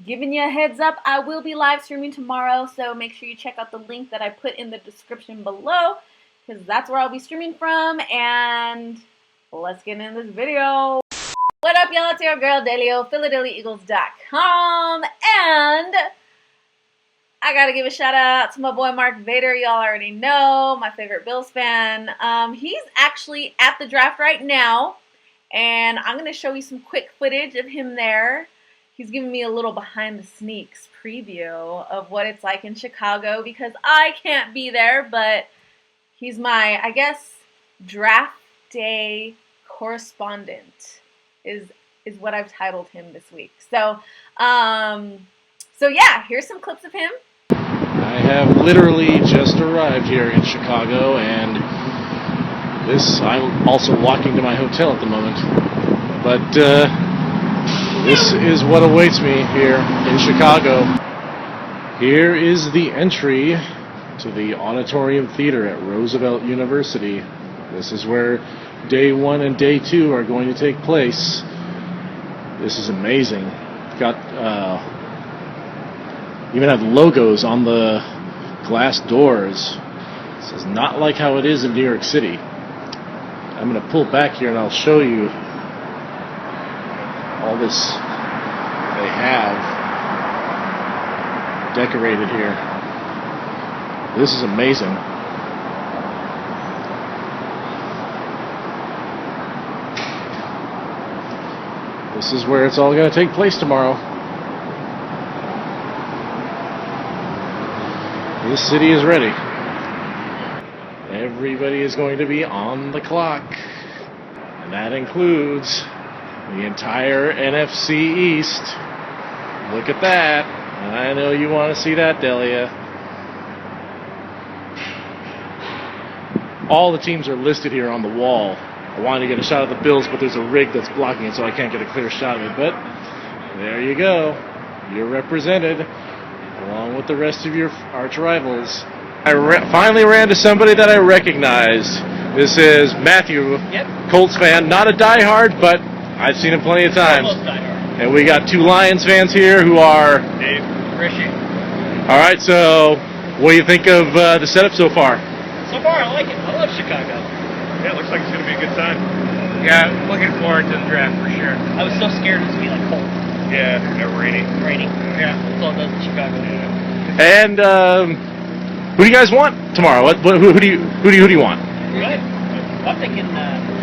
giving you a heads up, I will be live streaming tomorrow, so make sure you check out the link that I put in the description below, because that's where I'll be streaming from, and let's get into this video. What up, y'all? It's your girl, Delio, PhiladelphiaEagles.com, and I gotta give a shout out to my boy Mark Vader. Y'all already know, my favorite Bills fan. He's actually at the draft right now, and I'm gonna show you some quick footage of him there. He's giving me a little behind the sneaks preview of what it's like in Chicago because I can't be there, but he's my, I guess, draft day correspondent is what I've titled him this week. So yeah, here's some clips of him. I have literally just arrived here in Chicago, and I'm also walking to my hotel at the moment. But this is what awaits me here in Chicago. Here is the entry to the Auditorium Theater at Roosevelt University. This is where day 1 and day 2 are going to take place. This is amazing. Got even have logos on the glass doors. This is not like how it is in New York City. I'm going to pull back here and I'll show you all this they have decorated here. This is amazing. This is where it's all going to take place tomorrow. This city is ready. Everybody is going to be on the clock. And that includes the entire NFC East. Look at that. I know you want to see that, Delia. All the teams are listed here on the wall. I wanted to get a shot of the Bills, but there's a rig that's blocking it, so I can't get a clear shot of it. But there you go. You're represented, along with the rest of your arch rivals. I finally ran to somebody that I recognized. This is Matthew, Colts fan. Not a diehard, but I've seen him plenty of times. Almost diehard. And we got 2 Lions fans here who are... Dave, Rishi. All right, so what do you think of the setup so far? So far, I like it. I love Chicago. Yeah, it looks like it's going to be a good time. Yeah, looking forward to the draft for sure. I was so scared it was going to be like cold. Yeah, rainy. Rainy. Yeah, that's all it does in Chicago. And who do you guys want tomorrow? Who do you want? Good. I'm thinking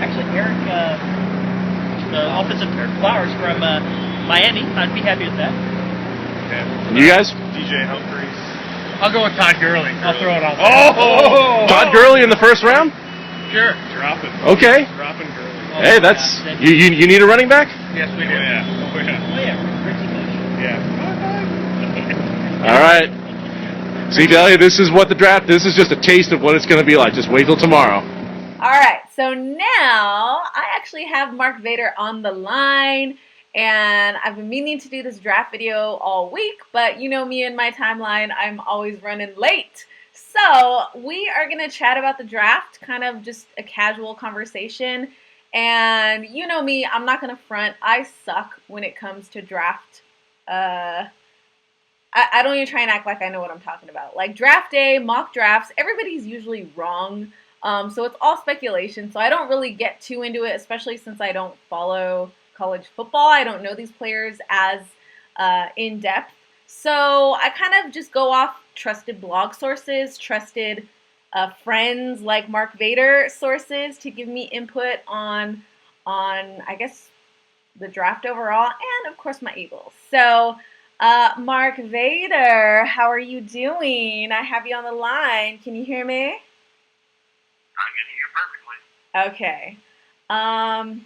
actually Eric, the offensive Flowers from Miami. I'd be happy with that. Yeah. You guys? DJ Humphries. I'll go with Todd Gurley. I'll throw it out there. Oh! Todd Gurley in the first round? Sure. Dropping. Okay. Dropping Gurley. Hey, that's you need a running back? Yes, we do. Oh, yeah. Oh, yeah. Oh, yeah. Richie Bush. Yeah. All right. See, Delia, this is is just a taste of what it's going to be like. Just wait till tomorrow. All right, so now I actually have Mark Vader on the line, and I've been meaning to do this draft video all week, but you know me and my timeline, I'm always running late. So we are going to chat about the draft, kind of just a casual conversation. And you know me, I'm not going to front. I suck when it comes to draft. I don't even try and act like I know what I'm talking about. Like draft day, mock drafts, everybody's usually wrong. So it's all speculation. So I don't really get too into it, especially since I don't follow college football. I don't know these players as in depth. So I kind of just go off trusted blog sources, trusted friends like Mark Vader sources to give me input on I guess the draft overall, and of course my Eagles. So Mark Vader, how are you doing? I have you on the line. Can you hear me? I can hear you perfectly. Okay. I'm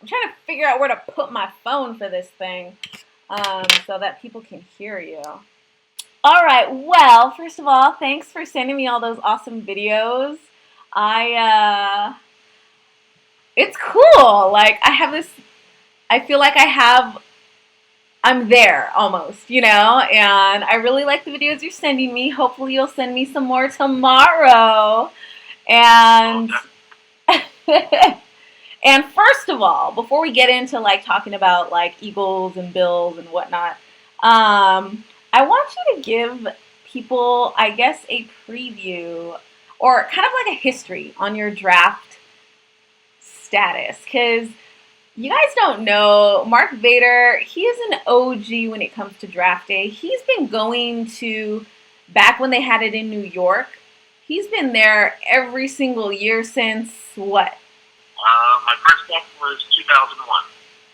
trying to figure out where to put my phone for this thing so that people can hear you. All right. Well, first of all, thanks for sending me all those awesome videos. It's cool. Like I feel like I'm there almost, you know, and I really like the videos you're sending me. Hopefully you'll send me some more tomorrow. And And first of all, before we get into like talking about like Eagles and Bills and whatnot, I want you to give people, I guess, a preview or kind of like a history on your draft status. Because you guys don't know, Mark Vader, he is an OG when it comes to draft day. He's been going to, back when they had it in New York, he's been there every single year since what? My first one was 2001.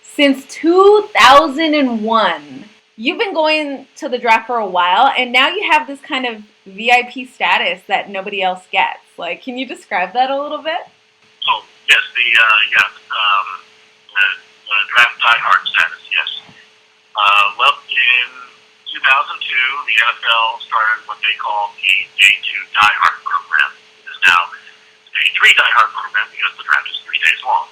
Since 2001. You've been going to the draft for a while, and now you have this kind of VIP status that nobody else gets. Like, can you describe that a little bit? Oh, yes, the draft diehard status, yes. Well, in 2002, the NFL started what they call the Day 2 diehard program. It is now the Day 3 diehard program because the draft is 3 days long.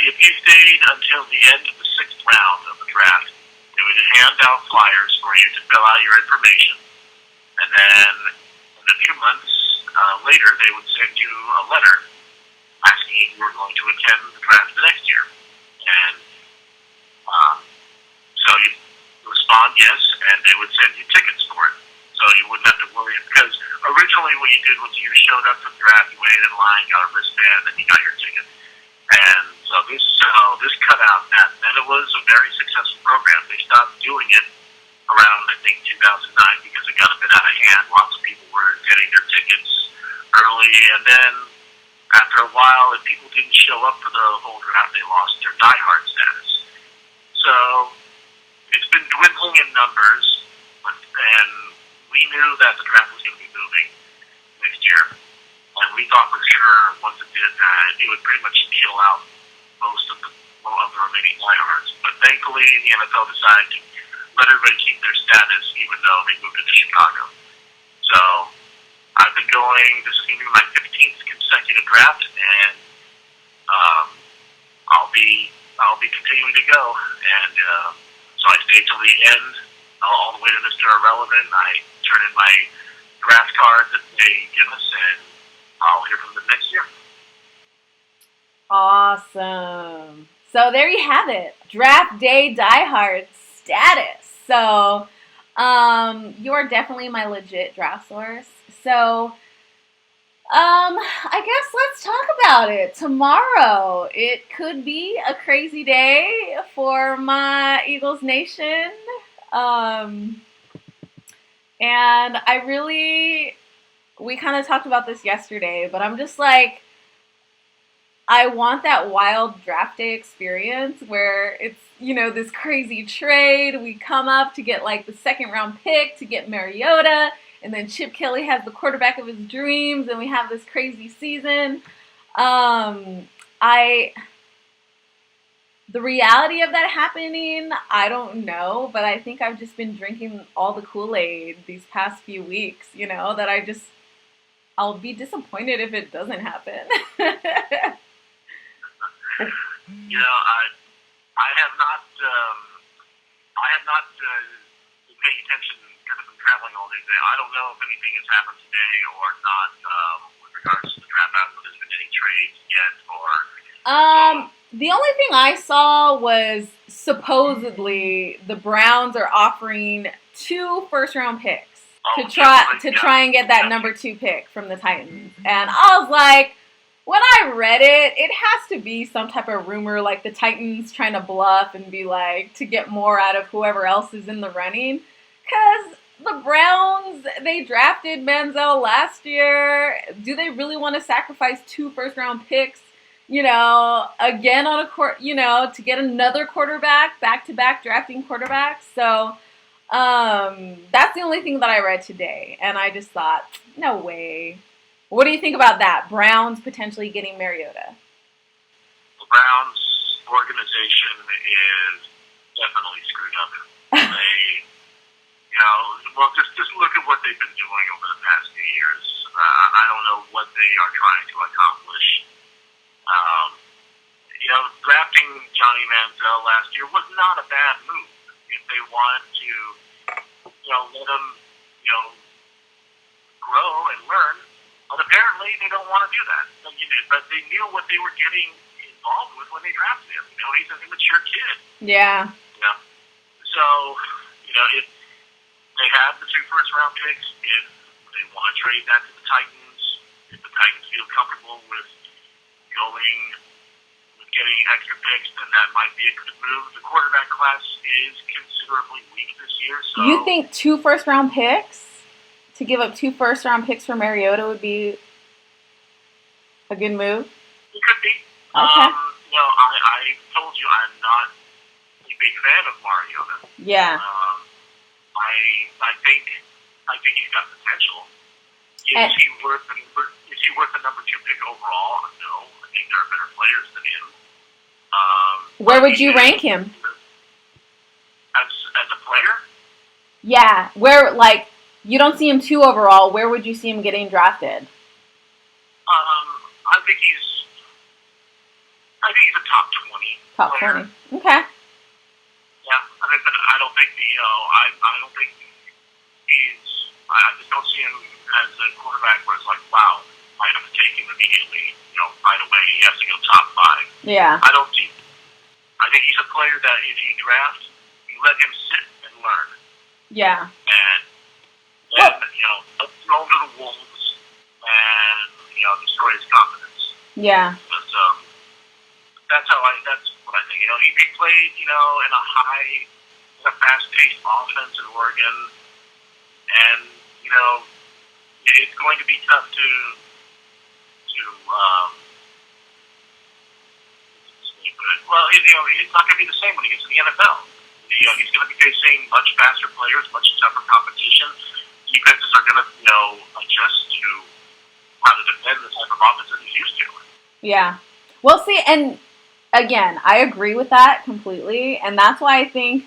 If you stayed until the end of the 6th round of the draft, they would hand out flyers for you to fill out your information. And then in a few months later, they would send you a letter asking if you were going to attend the draft the next year. And so you respond yes, and they would send you tickets for it. So you wouldn't have to worry. Because originally what you did was you showed up for the draft, you waited in line, got a wristband, and you got your ticket. And so this cut out that, and it was a very successful program. They stopped doing it around, I think, 2009 because it got a bit out of hand. Lots of people were getting their tickets early, and then after a while, if people didn't show up for the whole draft, they lost their diehard status. So it's been dwindling in numbers, and we knew that the draft was going to be moving next year. And we thought for sure once it did that, it would pretty much kill out most of the remaining diehards. But thankfully, the NFL decided to let everybody keep their status, even though they moved into Chicago. So I've been going. This is going to be my 15th consecutive draft, and I'll be continuing to go. And so I stay till the end, all the way to Mr. Irrelevant. I turn in my draft card that they give us, and I'll hear from them next year. Awesome. So there you have it. Draft day diehard status. So you are definitely my legit draft source. So I guess let's talk about it. Tomorrow, it could be a crazy day for my Eagles Nation. And we kind of talked about this yesterday, but I'm just like, I want that wild draft day experience where it's, this crazy trade. We come up to get like the 2nd round pick to get Mariota, and then Chip Kelly has the quarterback of his dreams, and we have this crazy season. The reality of that happening, I don't know, but I think I've just been drinking all the Kool-Aid these past few weeks, that I'll be disappointed if it doesn't happen. I have not been paying attention because I've been traveling all day today. I don't know if anything has happened today or not with regards to the draft. I don't know if there's been any trades yet or. The only thing I saw was supposedly the Browns are offering 2 first-round picks to try and get that number 2 pick from the Titans, and I was like. When I read it, it has to be some type of rumor, like the Titans trying to bluff and be like, to get more out of whoever else is in the running. Because the Browns, they drafted Manziel last year. Do they really want to sacrifice 2 first-round picks, again on a to get another quarterback, back-to-back drafting quarterbacks? So that's the only thing that I read today. And I just thought, no way. What do you think about that? Browns potentially getting Mariota? The Browns organization is definitely screwed up. They, just look at what they've been doing over the past few years. I don't know what they are trying to accomplish. Drafting Johnny Manziel last year was not a bad move. If they wanted to, let him, grow and learn, But apparently they don't want to do that. But they knew what they were getting involved with when they drafted him. He's an immature kid. Yeah. So, if they have the 2 first-round picks, if they want to trade that to the Titans, if the Titans feel comfortable with getting extra picks, then that might be a good move. The quarterback class is considerably weak this year. So You think 2 first-round picks, to give up 2 first-round picks for Mariota would be a good move? It could be. Okay. I told you I'm not a big fan of Mariota. Yeah. I think he's got potential. Is he worth the number 2 pick overall? No. I think there are better players than him. Where would you rank him? As a player? Yeah. Where, you don't see him 2 overall. Where would you see him getting drafted? I think he's a top 20 Top player. 20. Okay. Yeah, but I don't think I don't think he's. I just don't see him as a quarterback where it's like, wow, I have to take him immediately. Right away. He has to go top 5. Yeah. I don't see. I think he's a player that if you draft, you let him sit and learn. Yeah. And then throw him to the wolves and destroy his confidence. Yeah. But that's what I think. He played in a fast-paced offense in Oregon, and it's going to be tough to it's not going to be the same when he gets to the NFL. He's going to be facing much faster players, much tougher competition. Defenses are going to adjust to how to defend the type of offense that he's used to. Yeah. Well, see, and again, I agree with that completely, and that's why I think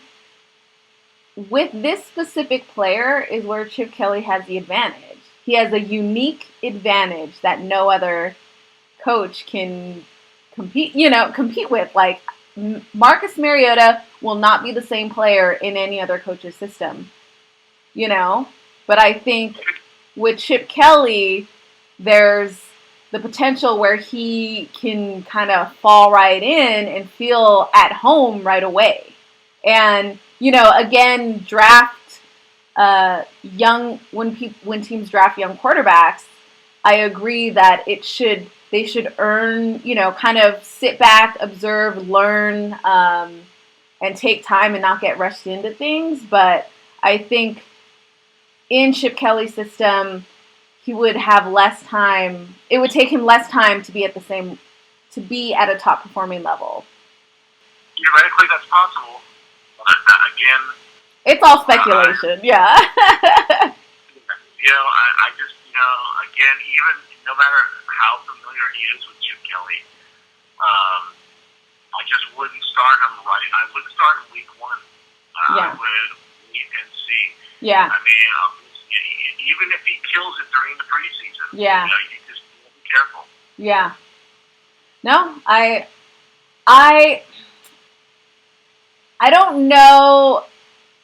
with this specific player is where Chip Kelly has the advantage. He has a unique advantage that no other coach can compete with. Like, Marcus Mariota will not be the same player in any other coach's system, But I think with Chip Kelly, there's the potential where he can kind of fall right in and feel at home right away. And, again, draft when teams draft young quarterbacks, I agree that they should earn, kind of sit back, observe, learn, and take time and not get rushed into things. But I think in Chip Kelly's system, he would have less time. It would take him less time to be at a top performing level. Theoretically, that's possible. But again, it's all speculation. Yeah. I just, again, even no matter how familiar he is with Chip Kelly, I just wouldn't start him right. I wouldn't start in week 1. I would wait and see. Yeah. I mean, even if he kills it during the preseason, you just be careful. Yeah. No, I don't know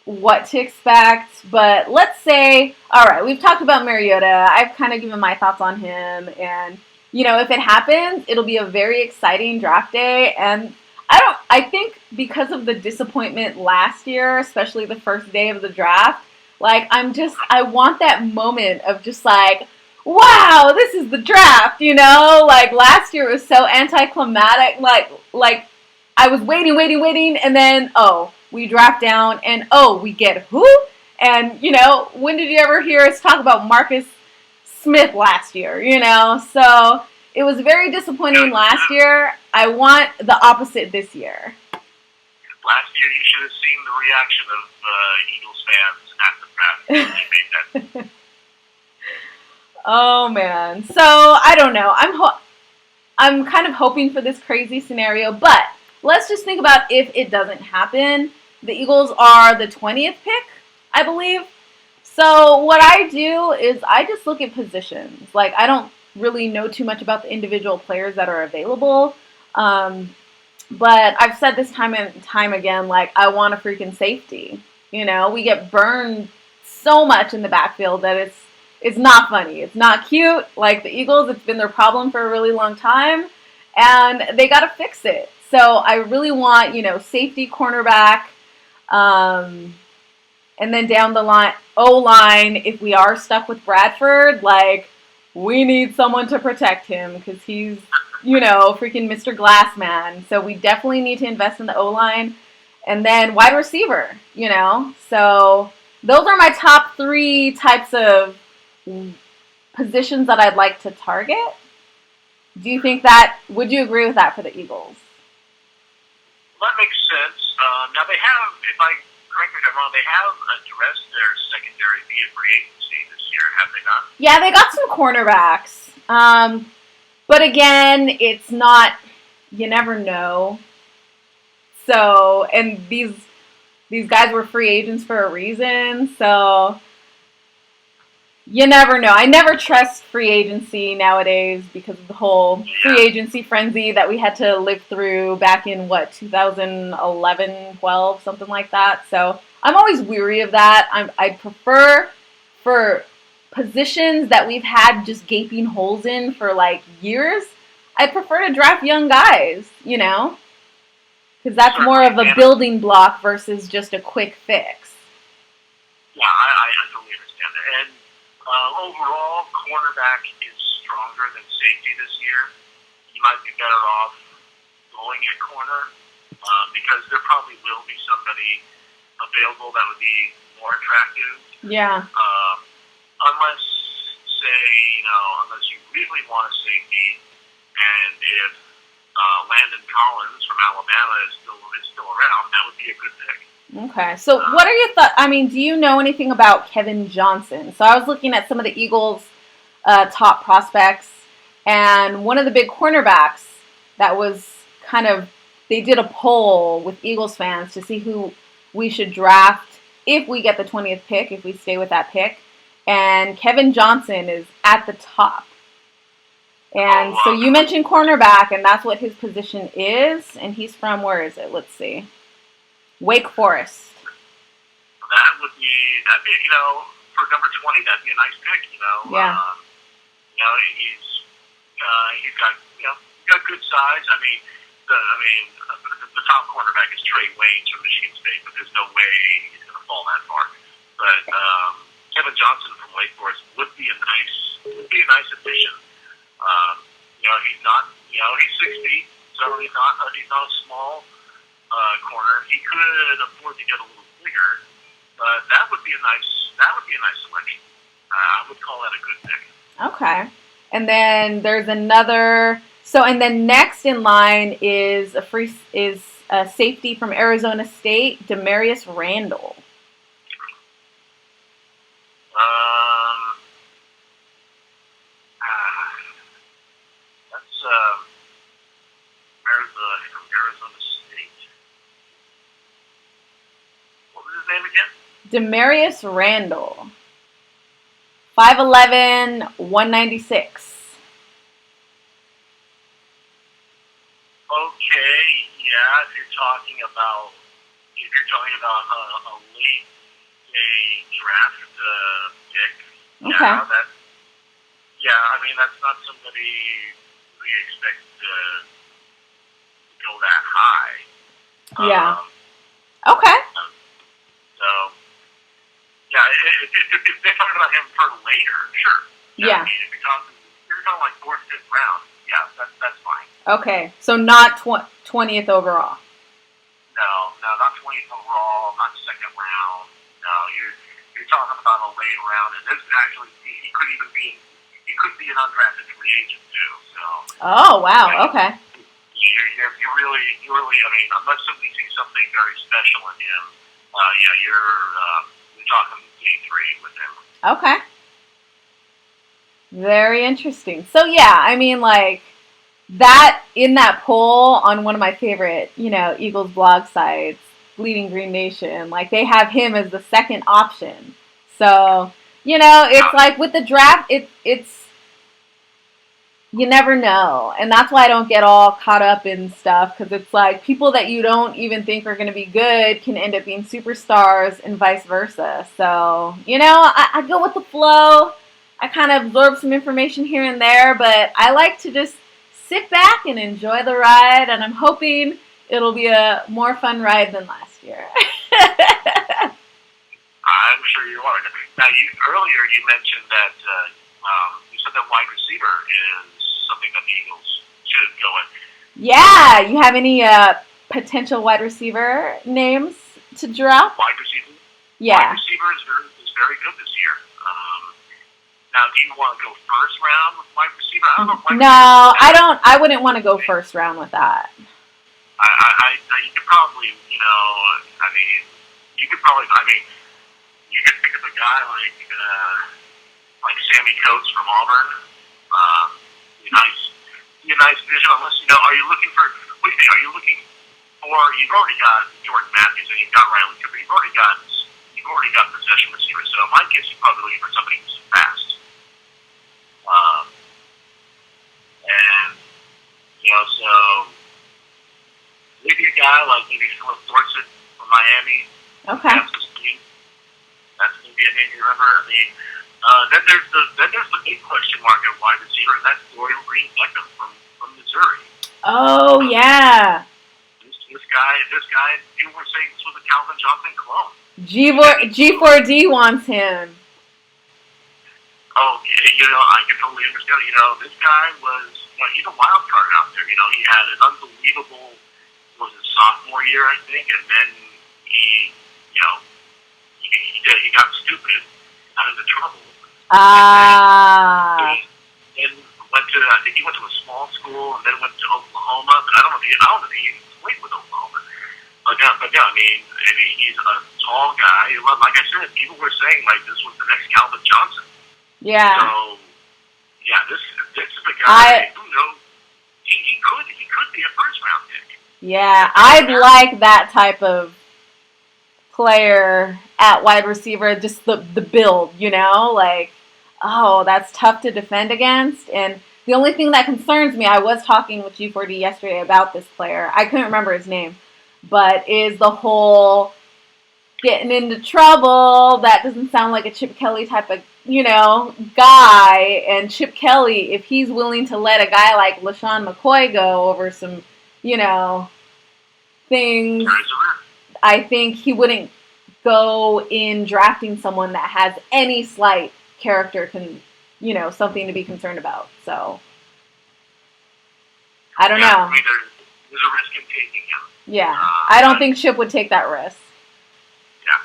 what to expect, but let's say, all right, we've talked about Mariota. I've kind of given my thoughts on him, and if it happens, it'll be a very exciting draft day. And I think because of the disappointment last year, especially the first day of the draft, I want that moment of just wow, this is the draft, last year it was so anticlimactic, like I was waiting, and then, we draft down, and we get who? And, when did you ever hear us talk about Marcus Smith last year, So it was very disappointing last year. I want the opposite this year. Last year, you should have seen the reaction of Eagles fans at the draft. They made that. Oh, man. So, I don't know. I'm kind of hoping for this crazy scenario, but let's just think about if it doesn't happen. The Eagles are the 20th pick, I believe. So what I do is I just look at positions. I don't really know too much about the individual players that are available. But I've said this time and time again, I want a freaking safety. We get burned so much in the backfield that It's not funny. It's not cute. Like the Eagles, it's been their problem for a really long time, and they got to fix it. So I really want, safety cornerback, and then down the line, O-line, if we are stuck with Bradford, like, we need someone to protect him because he's, freaking Mr. Glassman. So we definitely need to invest in the O-line. And then wide receiver, So those are my top 3 types of positions that I'd like to target. Do you think would you agree with that for the Eagles? That makes sense. Now they have, if I correct me if I'm wrong, they have addressed their secondary via free agency this year, have they not? Yeah, they got some cornerbacks. But again, it's not, you never know. So, and these guys were free agents for a reason, so you never know. I never trust free agency nowadays because of the whole free agency frenzy that we had to live through back in, 2011, 12, something like that. So I'm always weary of that. I'd prefer for positions that we've had just gaping holes in for, years, I'd prefer to draft young guys, Because that's more of a building block versus just a quick fix. Yeah, I totally understand that. And overall, cornerback is stronger than safety this year. You might be better off going at corner because there probably will be somebody available that would be more attractive. Yeah. Unless you really want a safety, and if Landon Collins from Alabama is still around, that would be a good pick. Okay, so what are your thoughts? I mean, do you know anything about Kevin Johnson? So I was looking at some of the Eagles' top prospects, and one of the big cornerbacks that was they did a poll with Eagles fans to see who we should draft if we get the 20th pick, if we stay with that pick, and Kevin Johnson is at the top. And so you mentioned cornerback, and that's what his position is, and he's from, where is it? Let's see. Wake Forest. That'd be, for number 20, that'd be a nice pick, Yeah. He's got good size. The top cornerback is Trey Waynes from Michigan State, but there's no way he's going to fall that far. But Kevin Johnson from Wake Forest would be a nice addition. He's not, he's 6 feet, so he's not a small corner. He could afford to get a little bigger, but that would be a nice selection. I would call that a good pick. Okay, and then there's another. So, and then next in line is a safety from Arizona State, Demarius Randall. From Arizona State. What was his name again? Demarius Randall. 5'11", 196. Okay, yeah. If you're talking about a late day draft pick, okay. That's not somebody we expect to go that high. Yeah. Okay. If they're talking about him for later, sure. Yeah. If you're talking like 4th, 5th round, yeah, that's fine. Okay, so not 20th overall. No, not 20th overall, not 2nd round. No, you're talking about a late round, and this actually he could be an undrafted free agent too. So. Oh wow! Okay. You really, unless somebody sees something very special in him, you're talking day 3 with him. Okay. Very interesting. So yeah, that in that poll on one of my favorite, Eagles blog sites, Bleeding Green Nation, they have him as the second option. So, it's like with the draft, it's you never know. And that's why I don't get all caught up in stuff, because it's like people that you don't even think are going to be good can end up being superstars and vice versa. So, I go with the flow. I kind of absorb some information here and there, but I like to just sit back and enjoy the ride, and I'm hoping it'll be a more fun ride than last year. I'm sure you are. Now, earlier you mentioned that you said that wide receiver is something that the Eagles should go in. Yeah, you have any potential wide receiver names to drop? Wide receiver? Yeah. Wide receiver is very good this year. Now, do you want to go first round with wide receiver? I don't know. No, I don't. I wouldn't want to go first round with that. You could probably, you could think of a guy like Sammy Coates from Auburn. Be a nice vision. Unless are you looking for? What do you think? Are you looking for? You've already got Jordan Matthews and you've got Riley Cooper. You've already got possession receivers. So in my case, you're probably looking for somebody who's fast. So maybe a guy like maybe Philip Dorsett from Miami. Okay. That's maybe a name you remember. Then there's the big question mark at wide receiver, and that's Dorial Green Beckham from Missouri. Oh yeah. This guy, people were saying this was a Calvin Johnson clone. G4D wants him. Oh, I can totally understand it. This guy was, he's a wild card out there. He had an unbelievable, was his sophomore year, I think, and then he got stupid, got into trouble. And I think he went to a small school and then went to Oklahoma, but I don't know if he played with Oklahoma. But he's a tall guy. Like I said, people were saying this was the next Calvin Johnson. Yeah. So, this is a guy who knows he could be a first round pick. Yeah, I'd like that type of player at wide receiver, just the build, that's tough to defend against. And the only thing that concerns me, I was talking with G4D yesterday about this player. I couldn't remember his name, but is the whole getting into trouble. That doesn't sound like a Chip Kelly type of, guy. And Chip Kelly, if he's willing to let a guy like LaShawn McCoy go over some, things, I think he wouldn't go in drafting someone that has any slight character, something to be concerned about. So, I don't know. There's a risk in taking him. Yeah, I don't think Chip would take that risk. Yeah,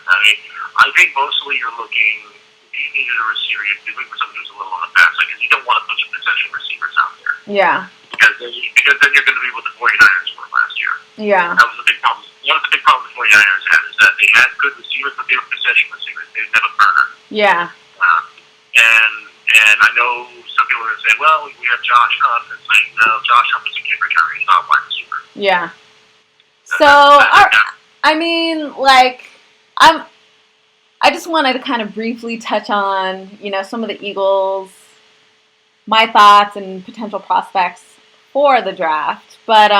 I think mostly you're looking, if you needed a receiver, you'd be looking for someone who's a little on the fast side, because you don't want a bunch of possession receivers out there. Yeah. Because then you're going to be what the 49ers were last year. Yeah. That was the big problem. One of the big problems the 49ers had is that they had good receivers, but they were possession receivers. They didn't have a burner. Yeah. And I know some people are going to say, well, we have Josh Huff. It's like, no, Josh Huff is a kick returner. He's not a wide receiver. Yeah. I just wanted to kind of briefly touch on, some of the Eagles, my thoughts and potential prospects for the draft. But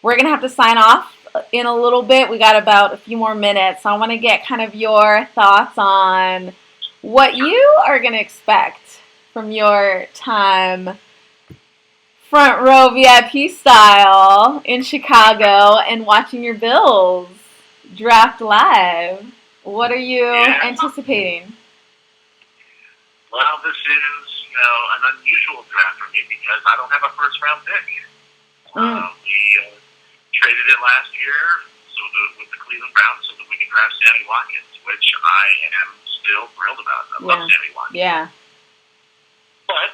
we're going to have to sign off in a little bit. We got about a few more minutes. So I want to get kind of your thoughts on what you are going to expect from your time front row VIP style in Chicago and watching your Bills draft live. What are you anticipating? Well, this is an unusual draft for me because I don't have a first round pick. We traded it last year with the Cleveland Browns so that we could draft Sammy Watkins, which I am still thrilled about. I love Sammy Watkins. Yeah. But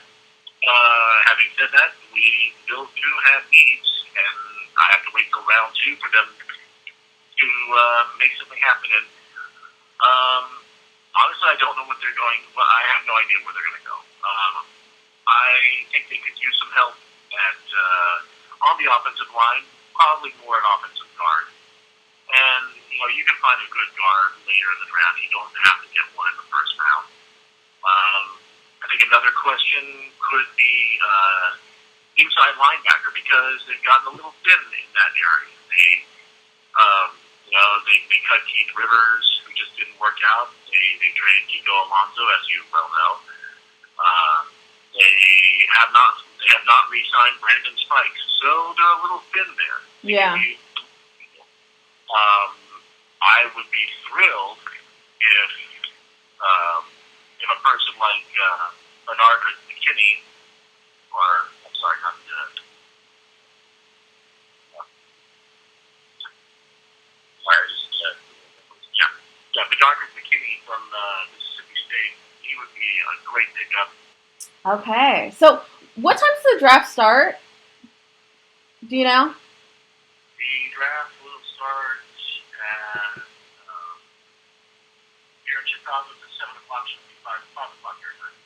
having said that, we still do have needs, and I have to wait till round 2 for them to make something happen. And honestly, I don't know what they're going. Well, I have no idea where they're going to go. I think they could use some help on the offensive line, probably more at offensive guard. And you can find a good guard later in the draft. You don't have to get one in the first round. I think another question could be inside linebacker because they've gotten a little thin in that area. They cut Keith Rivers, who just didn't work out. They traded Kiko Alonso, as you well know. they have not re-signed Brandon Spikes, so they're a little thin there. Yeah. I would be thrilled if a person like Bernard McKinney, or I'm sorry, not Bernard McKinney from Mississippi State. He would be a great pickup. Okay. So, what time does the draft start? Do you know? The draft will start at here in Chicago at 7 o'clock. Should be 5 o'clock your time.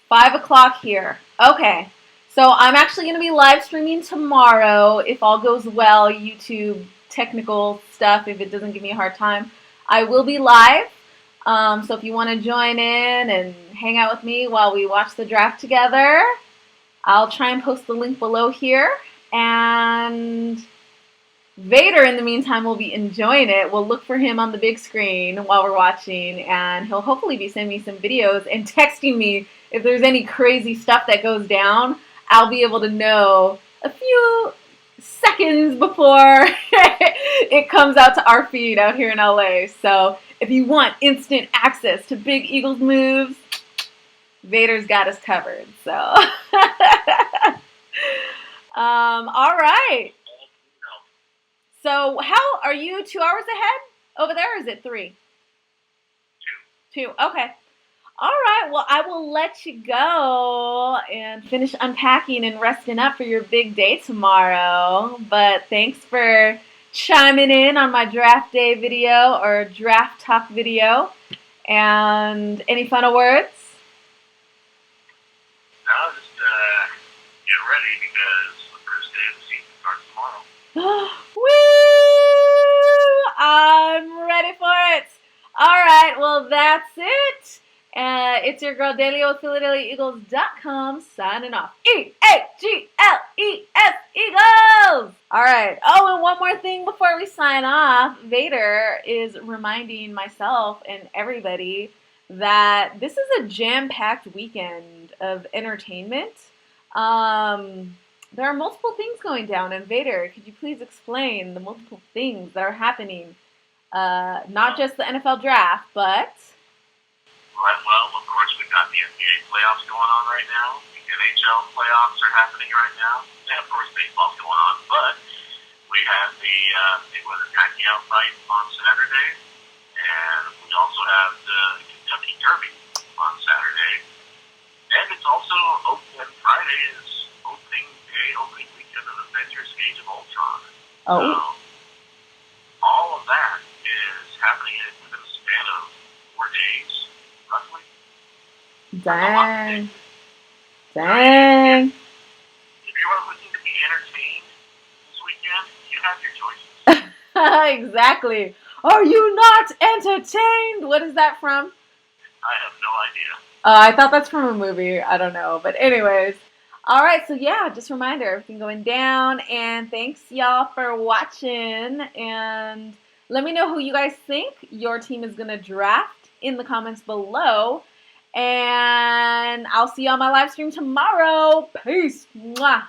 5 o'clock here. Okay. So I'm actually going to be live streaming tomorrow. If all goes well, YouTube technical stuff, if it doesn't give me a hard time, I will be live. So if you want to join in and hang out with me while we watch the draft together, I'll try and post the link below here. And Vader, in the meantime, will be enjoying it. We'll look for him on the big screen while we're watching, and he'll hopefully be sending me some videos and texting me if there's any crazy stuff that goes down. I'll be able to know a few seconds before it comes out to our feed out here in LA. So if you want instant access to big Eagles moves, Vader's got us covered. So, all right. So how are you? 2 hours ahead over there, or is it 3? 2. Okay. All right. Well, I will let you go and finish unpacking and resting up for your big day tomorrow. But thanks for chiming in on my draft day video or draft talk video. And any final words? No, just get ready because the first day of the season starts tomorrow. Woo! I'm ready for it. All right, well, that's it. It's your girl, Daily with PhiladelphiaEagles.com, signing off. E-A-G-L-E-S, Eagles! All right. Oh, and one more thing before we sign off. Vader is reminding myself and everybody that this is a jam-packed weekend of entertainment. There are multiple things going down, and Vader, could you please explain the multiple things that are happening? Not just the NFL draft, but... Right, well, of course, we've got the NBA playoffs going on right now. The NHL playoffs are happening right now. And, of course, baseball's going on. But we have the Mayweather-Pacquiao fight on Saturday. And we also have the Kentucky Derby on Saturday. And it's also open Friday is opening weekend of Avengers Age of Ultron. Oh. So, all of that is happening within a span of 4 days, roughly. Dang. Dang. If you are looking to be entertained this weekend, you have your choices. Exactly. Are you not entertained? What is that from? I have no idea. I thought that's from a movie. I don't know. But anyways. All right. So, yeah, just a reminder, everything going down. And thanks, y'all, for watching. And let me know who you guys think your team is going to draft in the comments below. And I'll see you on my live stream tomorrow. Peace. Mwah.